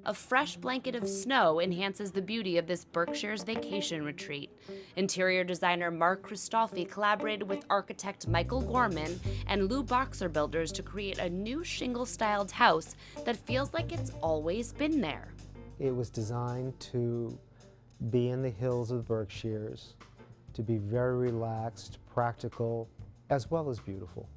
A fresh blanket of snow enhances the beauty of this Berkshire's vacation retreat. Interior designer Mark Christolfi collaborated with architect Michael Gorman and Lou Boxer Builders to create a new shingle-styled house that feels like it's always been there. It was designed to be in the hills of the Berkshires, to be very relaxed, practical, as well as beautiful.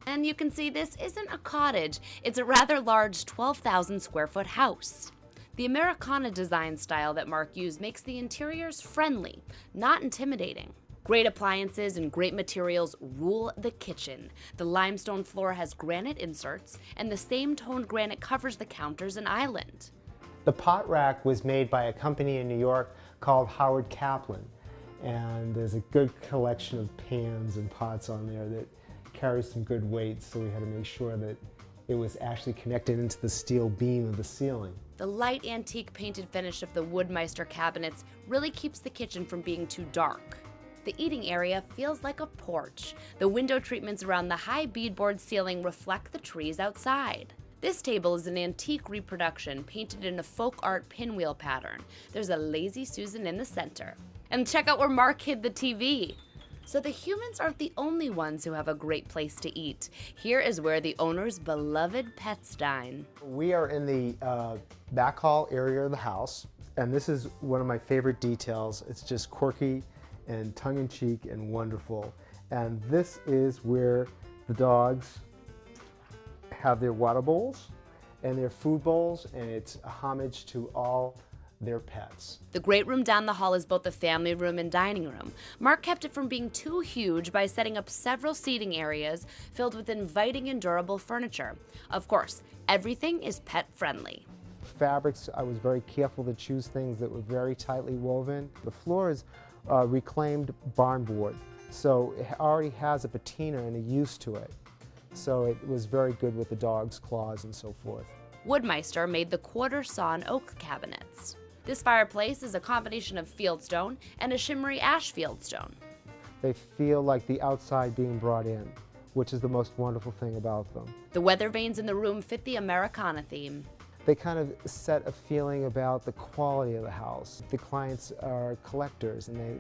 And you can see this isn't a cottage, it's a rather large 12,000 square foot house. The Americana design style that Mark used makes the interiors friendly, not intimidating. Great appliances and great materials rule the kitchen. The limestone floor has granite inserts, and the same toned granite covers the counters and island. The pot rack was made by a company in New York called Howard Kaplan, and there's a good collection of pans and pots on there that carry some good weight, so we had to make sure that it was actually connected into the steel beam of the ceiling. The light antique painted finish of the Woodmeister cabinets really keeps the kitchen from being too dark. The eating area feels like a porch. The window treatments around the high beadboard ceiling reflect the trees outside. This table is an antique reproduction painted in a folk art pinwheel pattern. There's a lazy Susan in the center. And check out where Mark hid the TV. So the humans aren't the only ones who have a great place to eat. Here is where the owner's beloved pets dine. We are in the back hall area of the house, and this is one of my favorite details. It's just quirky and tongue-in-cheek and wonderful. And this is where the dogs have their water bowls and their food bowls, and it's a homage to all their pets. The great room down the hall is both a family room and dining room. Mark kept it from being too huge by setting up several seating areas filled with inviting and durable furniture. Of course, everything is pet friendly. Fabrics, I was very careful to choose things that were very tightly woven. The floor is reclaimed barn board, so it already has a patina and a use to it. So it was very good with the dog's claws and so forth. Woodmeister made the quarter sawn oak cabinets. This fireplace is a combination of fieldstone and a shimmery ash fieldstone. They feel like the outside being brought in, which is the most wonderful thing about them. The weather vanes in the room fit the Americana theme. They kind of set a feeling about the quality of the house. The clients are collectors, and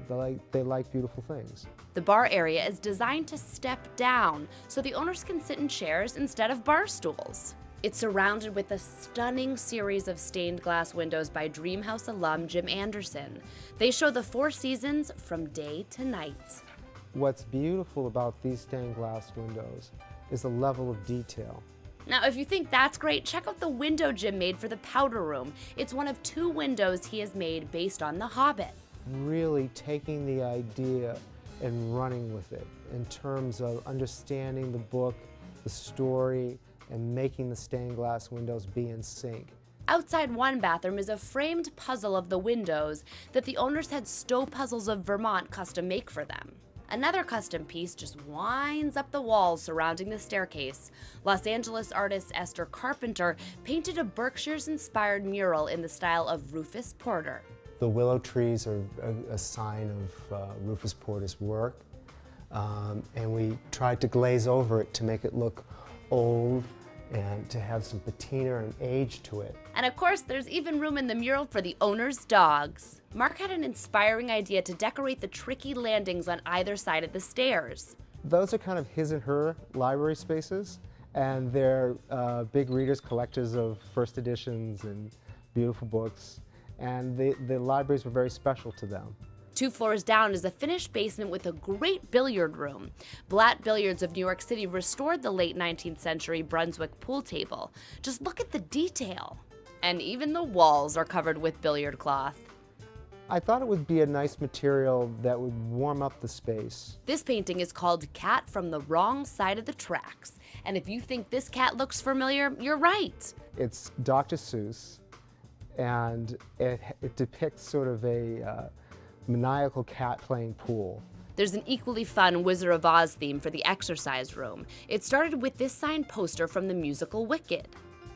they like beautiful things. The bar area is designed to step down so the owners can sit in chairs instead of bar stools. It's surrounded with a stunning series of stained glass windows by Dreamhouse alum Jim Anderson. They show the four seasons from day to night. What's beautiful about these stained glass windows is the level of detail. Now, if you think that's great, check out the window Jim made for the powder room. It's one of 2 windows he has made based on The Hobbit. Really taking the idea and running with it in terms of understanding the book, the story, and making the stained glass windows be in sync. Outside one bathroom is a framed puzzle of the windows that the owners had Stowe Puzzles of Vermont custom make for them. Another custom piece just winds up the walls surrounding the staircase. Los Angeles artist Esther Carpenter painted a Berkshire's-inspired mural in the style of Rufus Porter. The willow trees are a sign of Rufus Porter's work, and we tried to glaze over it to make it look old and to have some patina and age to it. And of course, there's even room in the mural for the owner's dogs. Mark had an inspiring idea to decorate the tricky landings on either side of the stairs. Those are kind of his and her library spaces, and they're big readers, collectors of first editions and beautiful books, and the libraries were very special to them. 2 floors down is a finished basement with a great billiard room. Blatt Billiards of New York City restored the late 19th century Brunswick pool table. Just look at the detail. And even the walls are covered with billiard cloth. I thought it would be a nice material that would warm up the space. This painting is called Cat from the Wrong Side of the Tracks. And if you think this cat looks familiar, you're right. It's Dr. Seuss, and it depicts sort of a maniacal cat playing pool. There's an equally fun Wizard of Oz theme for the exercise room. It started with this signed poster from the musical Wicked.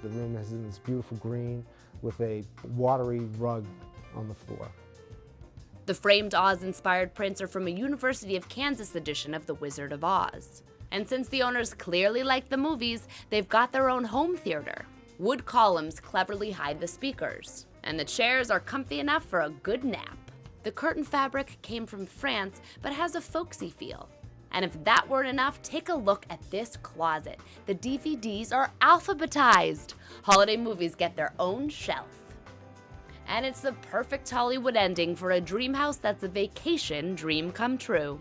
The room is in this beautiful green with a watery rug on the floor. The framed Oz-inspired prints are from a University of Kansas edition of The Wizard of Oz. And since the owners clearly like the movies, they've got their own home theater. Wood columns cleverly hide the speakers, and the chairs are comfy enough for a good nap. The curtain fabric came from France but has a folksy feel. And if that weren't enough, take a look at this closet. The DVDs are alphabetized. Holiday movies get their own shelf. And it's the perfect Hollywood ending for a dream house that's a vacation dream come true.